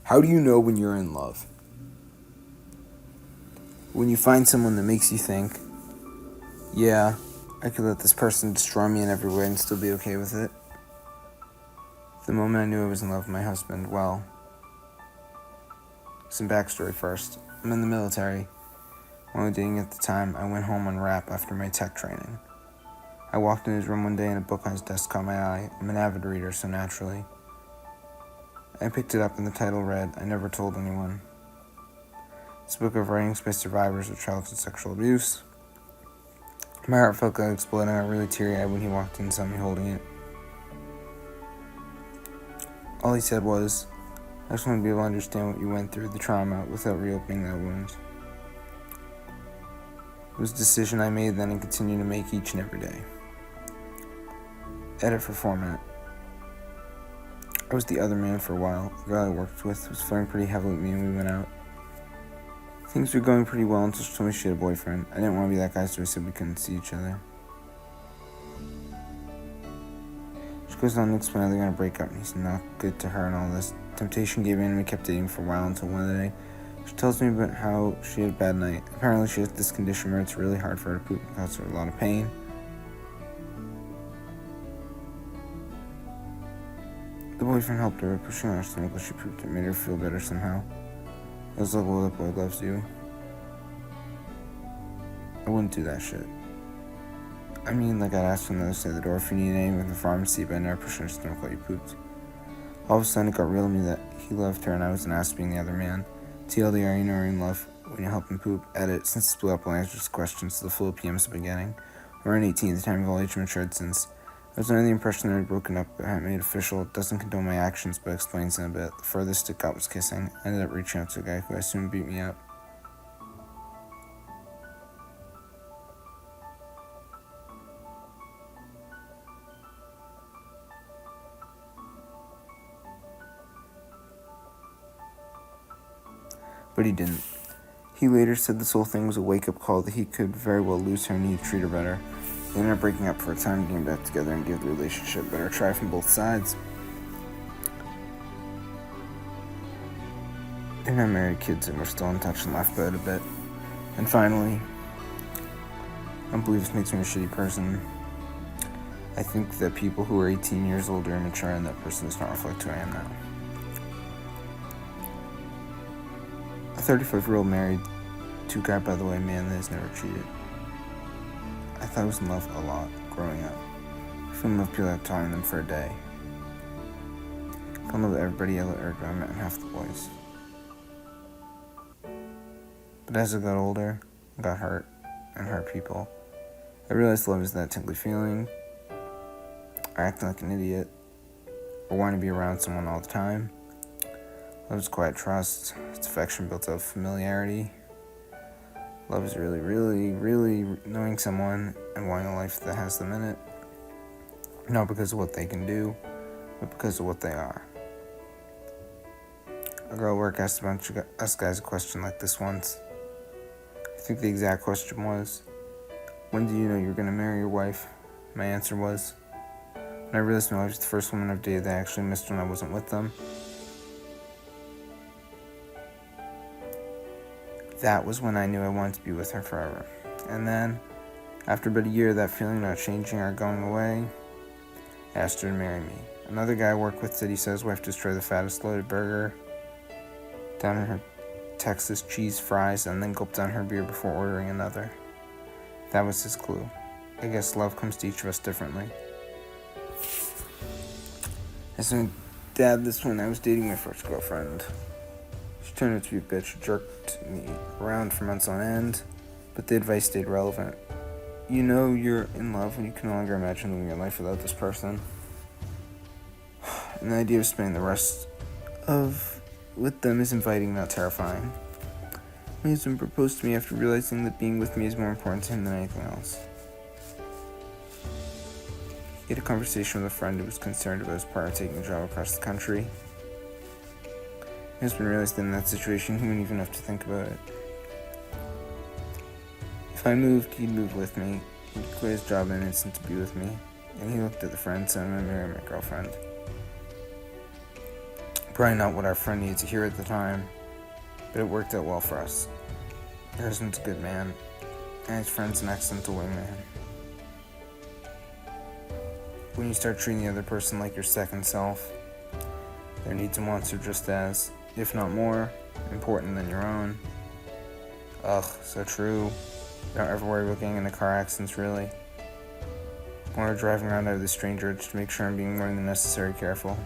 How do you know when you're in love? When you find someone that makes you think, yeah, I could let this person destroy me in every way and still be okay with it. The moment I knew I was in love with my husband, well, some backstory first. I'm in the military. Only dating at the time, I went home on rap after my tech training. I walked in his room one day and a book on his desk caught my eye. I'm an avid reader, so naturally. I picked it up and the title read, I Never Told Anyone. It's a book of writings by survivors of childhood sexual abuse. My heart felt like it exploded and I got really teary-eyed when he walked in and saw me holding it. All he said was, I just want to be able to understand what you went through, the trauma, without reopening that wound. It was a decision I made then and continue to make each and every day. Edit for format. I was the other man for a while. The girl I worked with was flirting pretty heavily with me and we went out. Things were going pretty well until she told me she had a boyfriend. I didn't want to be that guy, so I said we couldn't see each other. She goes on to explain how they're going to break up and he's not good to her and all this. Temptation gave in and we kept dating for a while until one day she tells me about how she had a bad night. Apparently she has this condition where it's really hard for her to poop and causes her a lot of pain. The boyfriend helped her by pushing on her stomach while she pooped. It made her feel better somehow. I was like, well, that boy loves you. I wouldn't do that shit. I mean, like I'd ask from the other side of the door if you need anything from the pharmacy, but I never pushed on her stomach while you pooped. All of a sudden, it got real to me that he loved her and I was an ass being the other man. TLDR, you know you're in love when you help him poop. Edit, since it's blew up, I'll answer his questions to the full PM's beginning. We're in 18, the time of all age matured since. I was under the impression that I had broken up, but I hadn't made it official. It doesn't condone my actions, but explains in a bit. The furthest it got was kissing. I ended up reaching out to a guy who I assumed beat me up. But he didn't. He later said this whole thing was a wake-up call that he could very well lose her and need to treat her better. They ended up breaking up for a time, getting back together and give the relationship a better try from both sides. They're not married, kids, and we're still in touch and laugh about it a bit. And finally, I don't believe this makes me a shitty person. I think that people who are 18 years older are mature and that person does not reflect who I am now. A 35-year-old married to a guy, by the way, man that has never cheated. I thought I was in love a lot growing up. I fell in love people without telling them for a day. I fell in love with everybody I met and half the boys. But as I got older, I got hurt and hurt people. I realized love is that tingly feeling, or acting like an idiot, or wanting to be around someone all the time. Love is quiet trust. It's affection built out of familiarity. Love is really, really, really knowing someone and wanting a life that has them in it. Not because of what they can do, but because of what they are. A girl at work asked a bunch of us guys a question like this once. I think the exact question was, when do you know you're going to marry your wife? My answer was, when I realized my wife was the first woman I've dated that I actually missed when I wasn't with them. That was when I knew I wanted to be with her forever. And then, after about a year of that feeling not changing or going away, I asked her to marry me. Another guy I work with said he saw his wife destroy the fattest loaded burger down her Texas cheese fries and then gulp down her beer before ordering another. That was his clue. I guess love comes to each of us differently. I told my dad this when I was dating my first girlfriend. She turned out to be a bitch, jerked me around for months on end, but the advice stayed relevant. You know you're in love when you can no longer imagine living your life without this person. And the idea of spending the rest of with them is inviting, not terrifying. My husband proposed to me after realizing that being with me is more important to him than anything else. He had a conversation with a friend who was concerned about his partner taking a job across the country. My husband realized that in that situation he wouldn't even have to think about it. If I moved, he'd move with me. He'd quit his job in an instant to be with me. And he looked at the friend, so I'm gonna marry my girlfriend. Probably not what our friend needed to hear at the time, but it worked out well for us. Your husband's a good man, and his friend's an excellent wingman. When you start treating the other person like your second self, their needs and wants are just as, if not more, important than your own. Ugh, so true. Don't ever worry about getting into car accidents, really. Or driving around out with a stranger just to make sure I'm being more than necessary careful.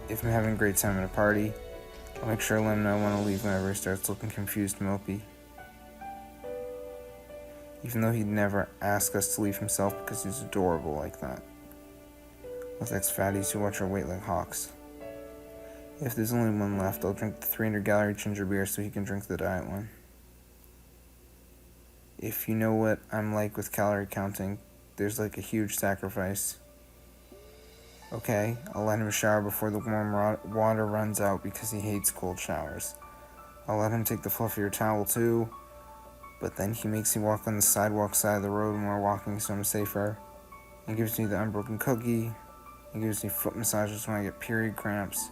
If I'm having a great time at a party, I'll make sure to let him know I want to leave whenever he starts looking confused and mopey. Even though he'd never ask us to leave himself because he's adorable like that. With ex-fatties who watch our weight like hawks. If there's only one left, I'll drink the 300-calorie ginger beer so he can drink the diet one. If you know what I'm like with calorie counting, there's like a huge sacrifice. Okay, I'll let him shower before the warm water runs out because he hates cold showers. I'll let him take the fluffier towel too, but then he makes me walk on the sidewalk side of the road when we're walking so I'm safer. He gives me the unbroken cookie. He gives me foot massages when I get period cramps.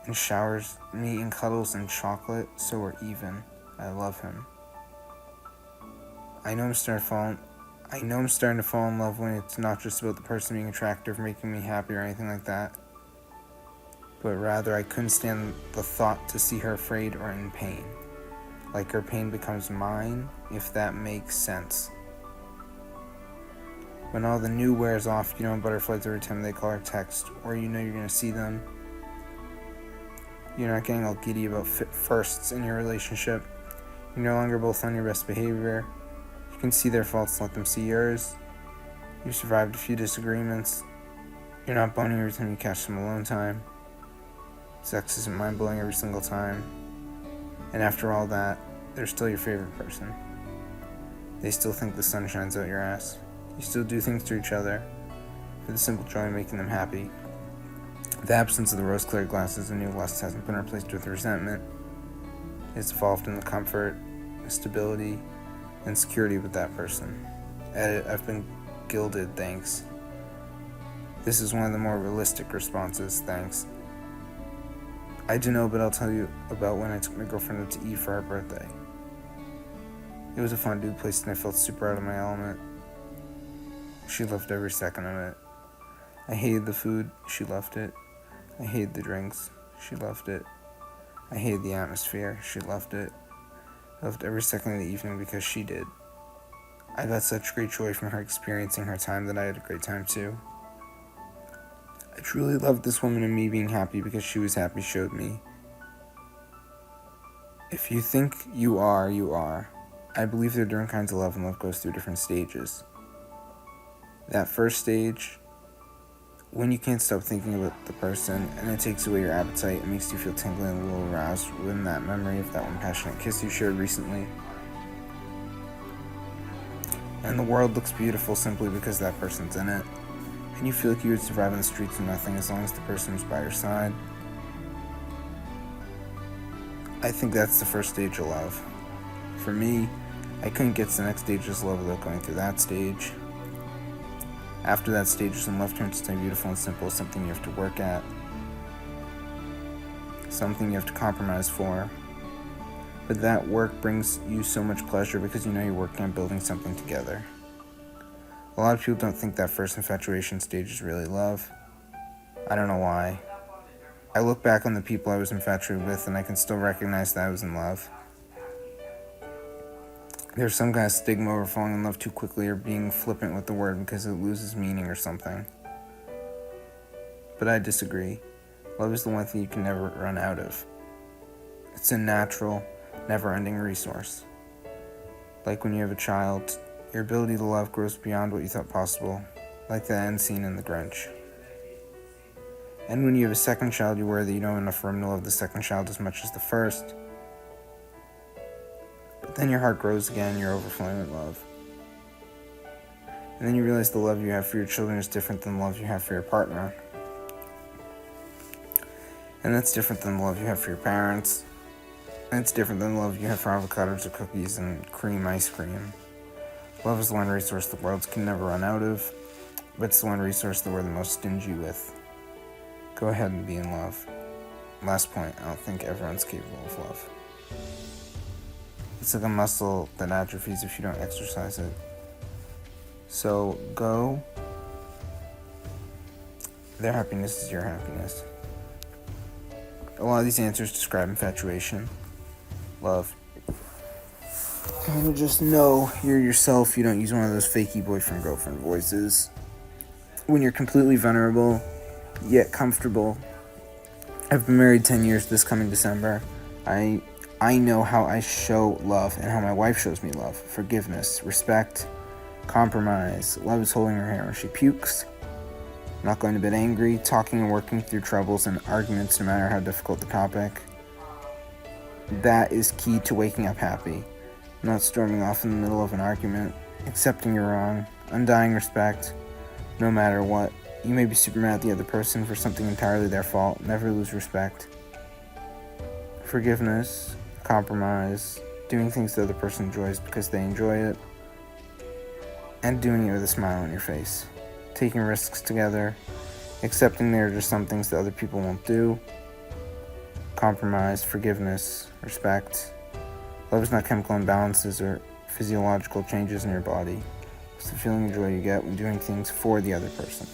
And showers me in cuddles and chocolate so we're even. I love him. I know I'm starting to fall in love when it's not just about the person being attractive, making me happy or anything like that. But rather I couldn't stand the thought to see her afraid or in pain. Like her pain becomes mine, if that makes sense. When all the new wears off, you know butterflies every time they call or text, or you know you're going to see them. You're not getting all giddy about firsts in your relationship. You're no longer both on your best behavior. You can see their faults and let them see yours. You've survived a few disagreements. You're not boning every time you catch some alone time. Sex isn't mind-blowing every single time. And after all that, they're still your favorite person. They still think the sun shines out your ass. You still do things to each other for the simple joy of making them happy. The absence of the rose-colored glasses of new lust hasn't been replaced with resentment. It's evolved in the comfort, stability, and security with that person. Edit, I've been gilded, thanks. This is one of the more realistic responses, thanks. I do know, but I'll tell you about when I took my girlfriend out to eat for her birthday. It was a fondue place and I felt super out of my element. She loved every second of it. I hated the food, she loved it. I hated the drinks, she loved it. I hated the atmosphere, she loved it. I loved every second of the evening because she did. I got such great joy from her experiencing her time that I had a great time too. I truly loved this woman and me being happy because she was happy showed me. If you think you are, you are. I believe there are different kinds of love and love goes through different stages. That first stage, when you can't stop thinking about the person and it takes away your appetite and makes you feel tingling and a little aroused when that memory of that one passionate kiss you shared recently. And the world looks beautiful simply because that person's in it. And you feel like you would survive on the streets with nothing as long as the person was by your side. I think that's the first stage of love. For me, I couldn't get to the next stage of love without going through that stage. After that stage, when love turns to something beautiful and simple, something you have to work at. Something you have to compromise for. But that work brings you so much pleasure because you know you're working on building something together. A lot of people don't think that first infatuation stage is really love. I don't know why. I look back on the people I was infatuated with and I can still recognize that I was in love. There's some kind of stigma over falling in love too quickly or being flippant with the word because it loses meaning or something. But I disagree. Love is the one thing you can never run out of. It's a natural, never-ending resource. Like when you have a child, your ability to love grows beyond what you thought possible, like the end scene in The Grinch. And when you have a second child, you worry that you don't have enough room to love the second child as much as the first. But then your heart grows again, you're overflowing with love. And then you realize the love you have for your children is different than the love you have for your partner. And that's different than the love you have for your parents. And it's different than the love you have for avocados or cookies and cream ice cream. Love is the one resource the world can never run out of. but it's the one resource that we're the most stingy with. Go ahead and be in love. Last point, I don't think everyone's capable of love. It's like a muscle that atrophies if you don't exercise it. So go. Their happiness is your happiness. A lot of these answers describe infatuation, love. Kind of just know you're yourself. You don't use one of those fakey boyfriend-girlfriend voices. When you're completely vulnerable, yet comfortable. I've been married 10 years this coming December. I know how I show love and how my wife shows me love. Forgiveness, respect, compromise. Love is holding her hair when she pukes. Not going to bed angry, talking and working through troubles and arguments no matter how difficult the topic. That is key to waking up happy. Not storming off in the middle of an argument, accepting you're wrong, undying respect, no matter what. You may be super mad at the other person for something entirely their fault. Never lose respect. Forgiveness, compromise, doing things the other person enjoys because they enjoy it, and doing it with a smile on your face. Taking risks together, accepting there are just some things that other people won't do. Compromise, forgiveness, respect. Love is not chemical imbalances or physiological changes in your body. It's the feeling of joy you get when doing things for the other person.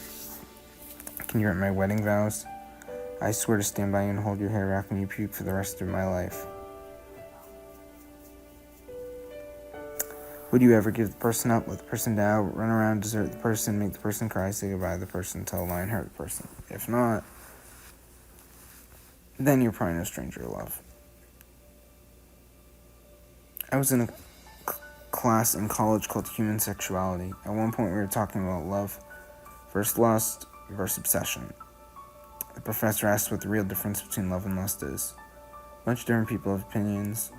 Can you write my wedding vows? I swear to stand by you and hold your hair back when you puke for the rest of my life. Would you ever give the person up, let the person down, run around, desert the person, make the person cry, say goodbye to the person, tell a lie and hurt the person? If not, then you're probably no stranger to love. I was in a class in college called Human Sexuality. At one point we were talking about love versus lust versus obsession. The professor asked what the real difference between love and lust is. A bunch of different people have opinions,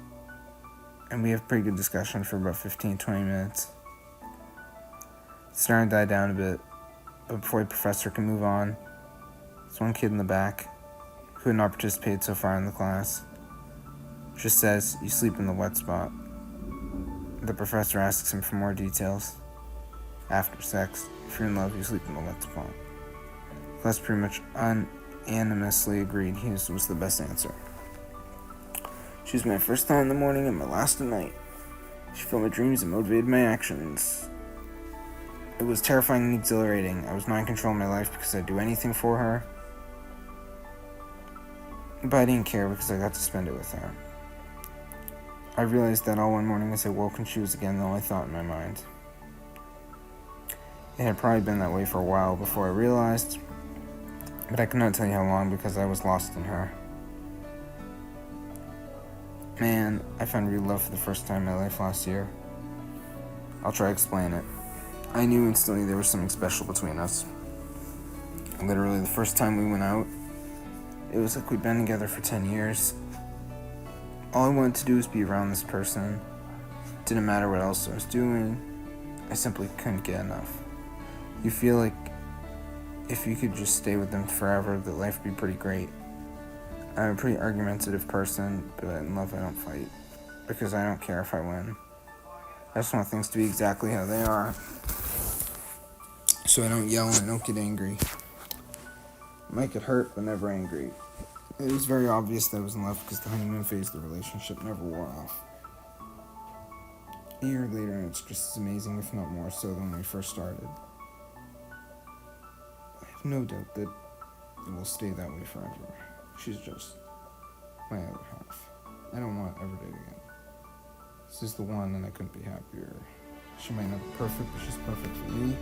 and we have pretty good discussion for about 15-20 minutes. It's starting to die down a bit, but before the professor can move on, there's one kid in the back who had not participated so far in the class. Just says, "You sleep in the wet spot." The professor asks him for more details. After sex, if you're in love, you sleep in the wet spot. The class pretty much unanimously agreed his was the best answer. She was my first thought in the morning and my last at night. She filled my dreams and motivated my actions. It was terrifying and exhilarating. I was not in control of my life because I'd do anything for her. But I didn't care because I got to spend it with her. I realized that all one morning as I woke and she was again the only thought in my mind. It had probably been that way for a while before I realized, but I could not tell you how long because I was lost in her. Man, I found real love for the first time in my life last year. I'll try to explain it. I knew instantly there was something special between us. Literally, the first time we went out, it was like we'd been together for 10 years. All I wanted to do was be around this person. Didn't matter what else I was doing. I simply couldn't get enough. You feel like if you could just stay with them forever, that life would be pretty great. I'm a pretty argumentative person, but in love I don't fight, because I don't care if I win. I just want things to be exactly how they are, so I don't yell and I don't get angry. I might get hurt, but never angry. It was very obvious that I was in love because the honeymoon phase of the relationship never wore off. A year later, and it's just as amazing, if not more so, than when we first started. I have no doubt that it will stay that way forever. She's just my other half. I don't want to ever date again. This is the one, and I couldn't be happier. She might not be perfect, but she's perfect for me.